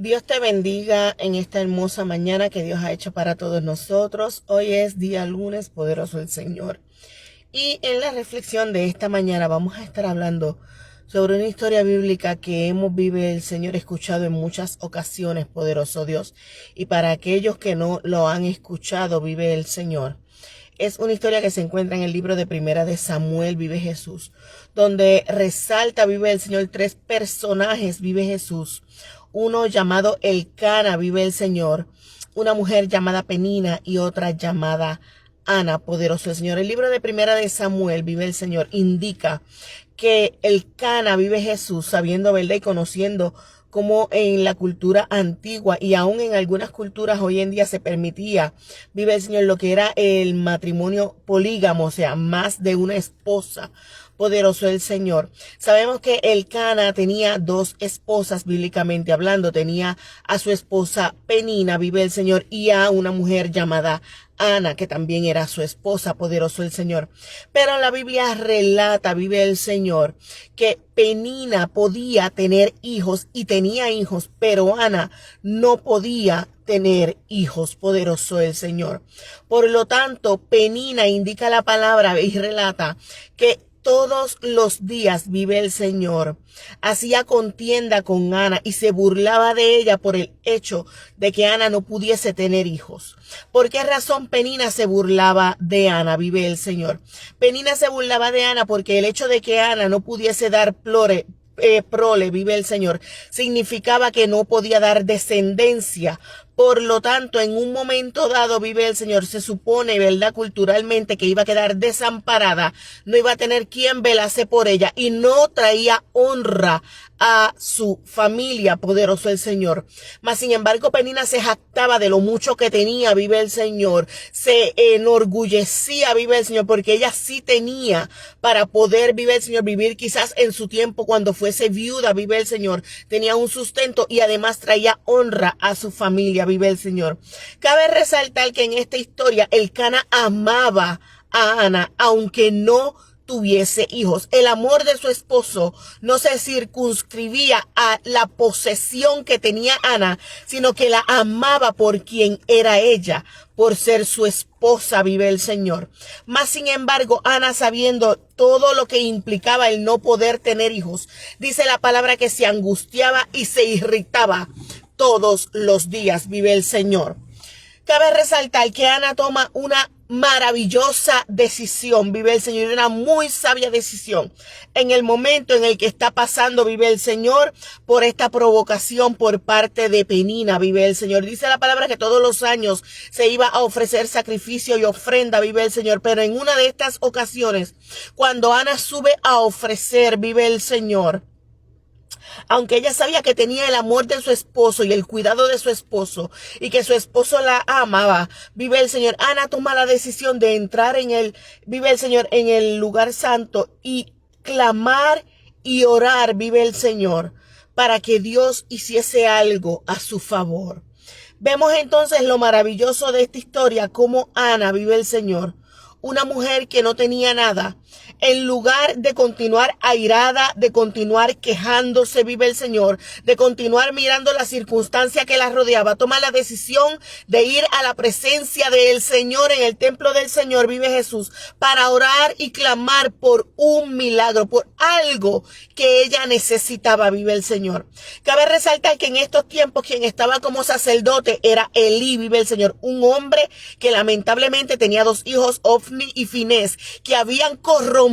Dios te bendiga en esta hermosa mañana que Dios ha hecho para todos nosotros. Hoy es día lunes, poderoso el Señor. Y en la reflexión de esta mañana vamos a estar hablando sobre una historia bíblica que vive el Señor escuchado en muchas ocasiones, poderoso Dios. Y para aquellos que no lo han escuchado, vive el Señor. Es una historia que se encuentra en el libro de Primera de Samuel, vive Jesús, donde resalta, vive el Señor, tres personajes, vive Jesús. Uno llamado Elcana, vive el Señor, una mujer llamada Penina y otra llamada Ana, poderoso el Señor. El libro de Primera de Samuel, vive el Señor, indica que Elcana, vive Jesús, sabiendo, ¿verdad? Y conociendo como en la cultura antigua y aún en algunas culturas hoy en día se permitía, vive el Señor, lo que era el matrimonio polígamo, o sea, más de una esposa. Poderoso el Señor. Sabemos que Elcana tenía dos esposas, bíblicamente hablando. Tenía a su esposa Penina, vive el Señor, y a una mujer llamada Ana, que también era su esposa, poderoso el Señor. Pero la Biblia relata, vive el Señor, que Penina podía tener hijos y tenía hijos, pero Ana no podía tener hijos, poderoso el Señor. Por lo tanto, Penina indica la palabra y relata que todos los días, vive el Señor, hacía contienda con Ana y se burlaba de ella por el hecho de que Ana no pudiese tener hijos. ¿Por qué razón Penina se burlaba de Ana, vive el Señor? Penina se burlaba de Ana porque el hecho de que Ana no pudiese dar prole, vive el Señor, significaba que no podía dar descendencia. Por lo tanto, en un momento dado, vive el Señor, se supone, ¿verdad? Culturalmente que iba a quedar desamparada, no iba a tener quien velase por ella y no traía honra a su familia, poderoso el Señor. Mas, sin embargo, Penina se jactaba de lo mucho que tenía, vive el Señor. Se enorgullecía, vive el Señor, porque ella sí tenía para poder, vive el Señor, vivir quizás en su tiempo cuando fuese viuda, vive el Señor. Tenía un sustento y además traía honra a su familia, vive el Señor. Cabe resaltar que en esta historia Elcana amaba a Ana, aunque no tuviese hijos. El amor de su esposo no se circunscribía a la posesión que tenía Ana, sino que la amaba por quien era ella, por ser su esposa, vive el Señor. Mas, sin embargo, Ana, sabiendo todo lo que implicaba el no poder tener hijos, dice la palabra que se angustiaba y se irritaba todos los días, vive el Señor. Cabe resaltar que Ana toma una maravillosa decisión, vive el Señor, una muy sabia decisión en el momento en el que está pasando, vive el Señor, por esta provocación por parte de Penina, vive el Señor. Dice la palabra que todos los años se iba a ofrecer sacrificio y ofrenda, vive el Señor, pero en una de estas ocasiones, cuando Ana sube a ofrecer, vive el Señor, aunque ella sabía que tenía el amor de su esposo y el cuidado de su esposo y que su esposo la amaba, vive el Señor, Ana toma la decisión de entrar vive el Señor, en el lugar santo y clamar y orar, vive el Señor, para que Dios hiciese algo a su favor. Vemos entonces lo maravilloso de esta historia, como Ana, vive el Señor, una mujer que no tenía nada, en lugar de continuar airada, de continuar quejándose, vive el Señor, de continuar mirando la circunstancia que la rodeaba, toma la decisión de ir a la presencia del Señor, en el templo del Señor, vive Jesús, para orar y clamar por un milagro, por algo que ella necesitaba, vive el Señor. Cabe resaltar que en estos tiempos quien estaba como sacerdote era Elí, vive el Señor, un hombre que lamentablemente tenía dos hijos, Ofni y Finés, que habían corrompido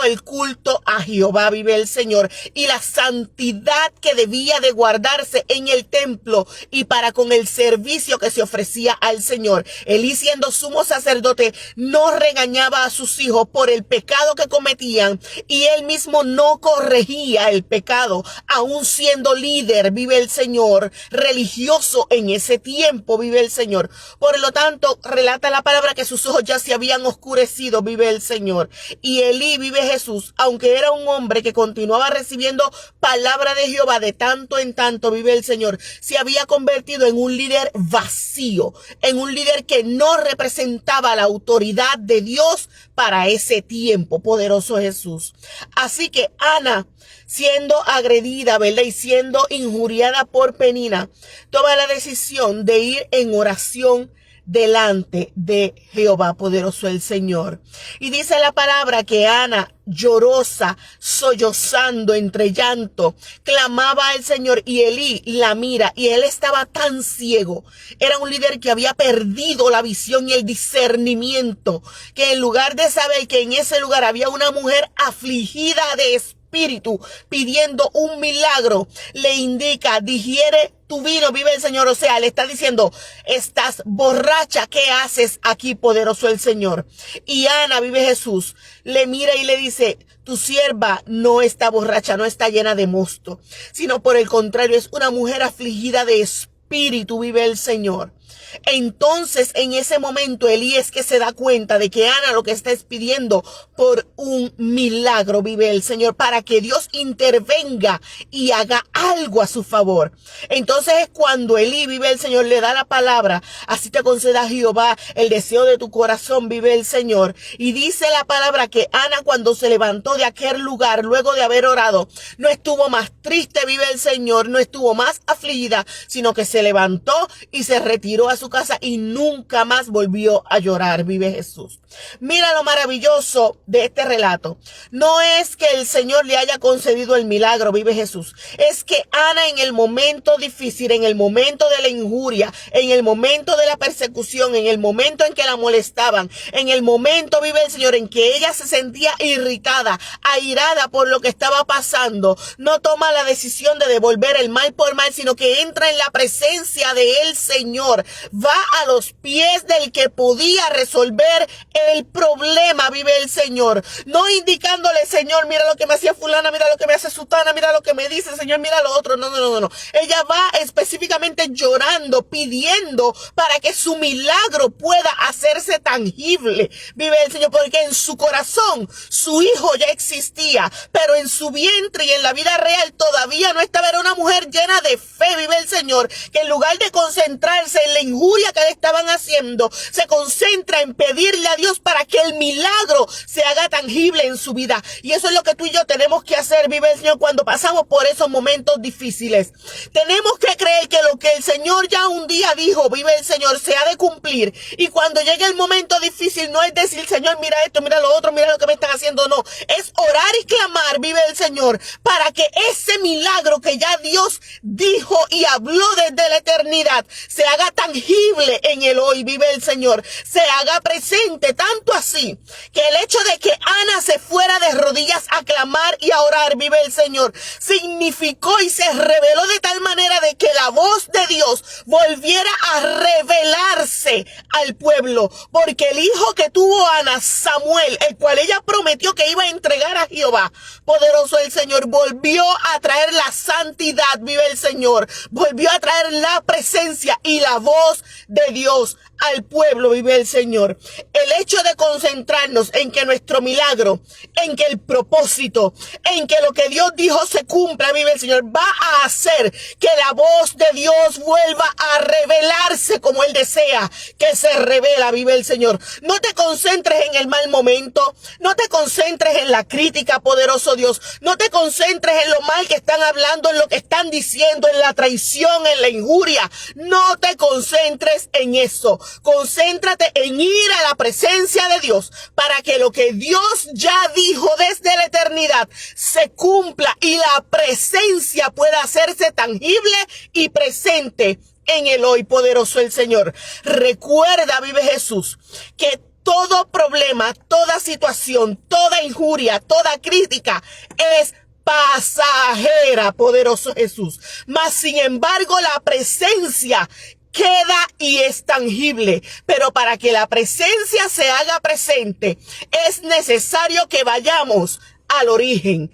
el culto a Jehová, vive el Señor, y la santidad que debía de guardarse en el templo y para con el servicio que se ofrecía al Señor. Elí, siendo sumo sacerdote, no regañaba a sus hijos por el pecado que cometían y él mismo no corregía el pecado, aún siendo líder, vive el Señor, religioso en ese tiempo, vive el Señor. Por lo tanto, relata la palabra que sus ojos ya se habían oscurecido, vive el Señor, y Elí, vive Jesús, aunque era un hombre que continuaba recibiendo palabra de Jehová de tanto en tanto, vive el Señor, se había convertido en un líder vacío, en un líder que no representaba la autoridad de Dios para ese tiempo. Poderoso Jesús. Así que Ana, siendo agredida, ¿verdad? Y siendo injuriada por Penina, toma la decisión de ir en oración delante de Jehová, poderoso el Señor. Y dice la palabra que Ana, llorosa, sollozando entre llanto, clamaba al Señor, y Elí la mira, y él estaba tan ciego. Era un líder que había perdido la visión y el discernimiento, que en lugar de saber que en ese lugar había una mujer afligida de espíritu pidiendo un milagro, le indica: digiere tu vino, vive el Señor. O sea, le está diciendo: estás borracha, ¿qué haces aquí, poderoso el Señor? Y Ana, vive Jesús, le mira y le dice: tu sierva no está borracha, no está llena de mosto, sino por el contrario, es una mujer afligida de espíritu, vive el Señor. Entonces, en ese momento, Elí es que se da cuenta de que Ana lo que está es pidiendo por un milagro, vive el Señor, para que Dios intervenga y haga algo a su favor. Entonces es cuando Elí, vive el Señor, le da la palabra: así te conceda Jehová el deseo de tu corazón, vive el Señor. Y dice la palabra que Ana, cuando se levantó de aquel lugar, luego de haber orado, no estuvo más triste, vive el Señor, no estuvo más afligida, sino que se levantó y se retiró a su casa y nunca más volvió a llorar, vive Jesús. Mira lo maravilloso de este relato. No es que el Señor le haya concedido el milagro, vive Jesús. Es que Ana, en el momento difícil, en el momento de la injuria, en el momento de la persecución, en el momento en que la molestaban, en el momento, vive el Señor, en que ella se sentía irritada, airada por lo que estaba pasando, no toma la decisión de devolver el mal por mal, sino que entra en la presencia del Señor, va a los pies del que podía resolver el problema, vive el Señor, no indicándole: Señor, mira lo que me hacía fulana, mira lo que me hace sutana, mira lo que me dice, Señor, mira lo otro. No. Ella va específicamente llorando, pidiendo para que su milagro pueda hacerse tangible, vive el Señor, porque en su corazón su hijo ya existía, pero en su vientre y en la vida real todavía no estaba. Era una mujer llena de fe, vive el Señor, que en lugar de concentrarse en la injuria que le estaban haciendo, se concentra en pedirle a Dios para que el milagro se haga tangible en su vida. Y eso es lo que tú y yo tenemos que hacer, vive el Señor, cuando pasamos por esos momentos difíciles. Tenemos que creer que lo que el Señor ya un día dijo, vive el Señor, se ha de cumplir. Y cuando llegue el momento difícil, no es decir: Señor, mira esto, mira lo otro, mira lo que me están haciendo. No, es orar y clamar, vive el Señor, para que ese milagro que ya Dios dijo y habló desde la eternidad se haga tangible en el hoy, vive el Señor, se haga presente, tanto así que el hecho de que Ana se fuera de rodillas a clamar y a orar, vive el Señor, significó y se reveló de tal manera de que la voz de Dios volviera a revelarse al pueblo, porque el hijo que tuvo Ana, Samuel, el cual ella prometió que iba a entregar a Jehová, poderoso el Señor, volvió a traer la santidad, vive el Señor, volvió a traer la presencia y la voz de Dios al pueblo, vive el Señor. El hecho de concentrarnos en que nuestro milagro, en que el propósito, en que lo que Dios dijo se cumpla, vive el Señor, va a hacer que la voz de Dios vuelva a revelarse como Él desea que se revela, vive el Señor. No te concentres en el mal momento, no te concentres en la crítica, poderoso Dios, no te concentres en lo mal que están hablando, en lo que están diciendo, en la traición, en la injuria. No te concentres en eso. Concéntrate en ir a la presencia de Dios para que lo que Dios ya dijo desde la eternidad se cumpla y la presencia pueda hacerse tangible y presente en el hoy, poderoso el Señor. Recuerda, vive Jesús, que todo problema, toda situación, toda injuria, toda crítica es pasajera, poderoso Jesús. Mas, sin embargo, la presencia queda y es tangible, pero para que la presencia se haga presente es necesario que vayamos al origen,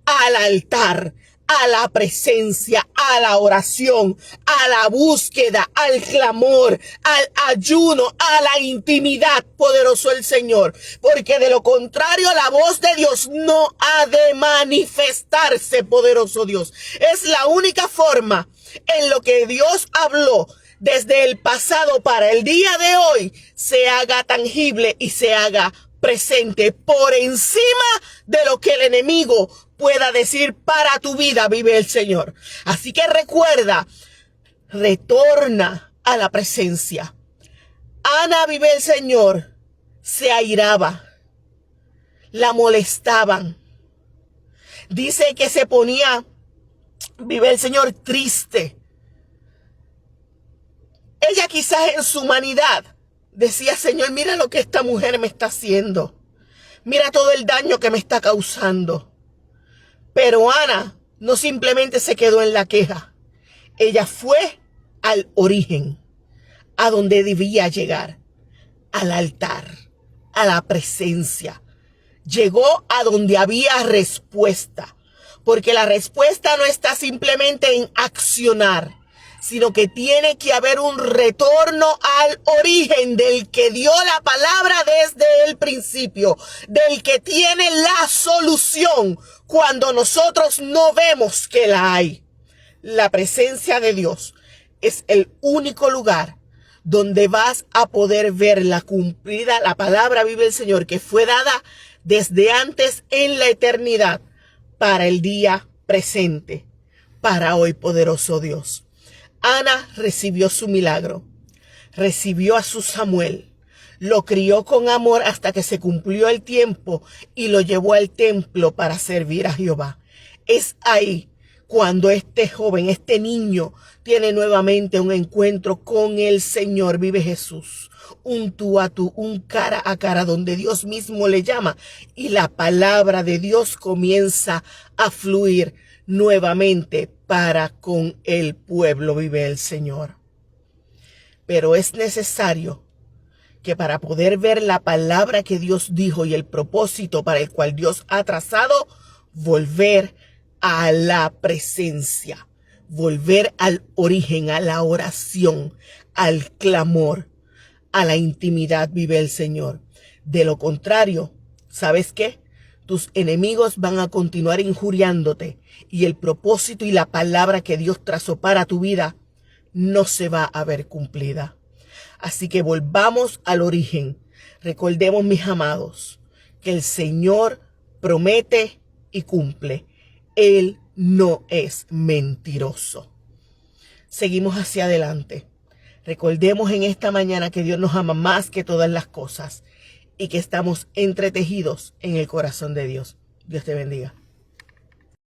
al altar, a la presencia, a la oración, a la búsqueda, al clamor, al ayuno, a la intimidad, poderoso el Señor. Porque de lo contrario, la voz de Dios no ha de manifestarse, poderoso Dios. Es la única forma en lo que Dios habló desde el pasado para el día de hoy se haga tangible y se haga presente por encima de lo que el enemigo pueda decir para tu vida, vive el Señor. Así que recuerda, retorna a la presencia. Ana, vive el Señor, se airaba, la molestaban. Dice que se ponía, vive el Señor, triste. Ella quizás en su humanidad decía, Señor, mira lo que esta mujer me está haciendo. Mira todo el daño que me está causando. Pero Ana no simplemente se quedó en la queja. Ella fue al origen, a donde debía llegar, al altar, a la presencia. Llegó a donde había respuesta. Porque la respuesta no está simplemente en accionar, sino que tiene que haber un retorno al origen del que dio la palabra desde el principio, del que tiene la solución cuando nosotros no vemos que la hay. La presencia de Dios es el único lugar donde vas a poder ver la cumplida, la palabra, vive el Señor, que fue dada desde antes en la eternidad para el día presente, para hoy, poderoso Dios. Ana recibió su milagro, recibió a su Samuel, lo crió con amor hasta que se cumplió el tiempo y lo llevó al templo para servir a Jehová. Es ahí cuando este joven, este niño, tiene nuevamente un encuentro con el Señor, vive Jesús. Un tú a tú, un cara a cara, donde Dios mismo le llama y la palabra de Dios comienza a fluir nuevamente para con el pueblo, vive el Señor. Pero es necesario que para poder ver la palabra que Dios dijo y el propósito para el cual Dios ha trazado, volver a la presencia, volver al origen, a la oración, al clamor, a la intimidad, vive el Señor. De lo contrario, ¿sabes qué? Tus enemigos van a continuar injuriándote y el propósito y la palabra que Dios trazó para tu vida no se va a ver cumplida. Así que volvamos al origen. Recordemos, mis amados, que el Señor promete y cumple. Él no es mentiroso. Seguimos hacia adelante. Recordemos en esta mañana que Dios nos ama más que todas las cosas y que estamos entretejidos en el corazón de Dios. Dios te bendiga.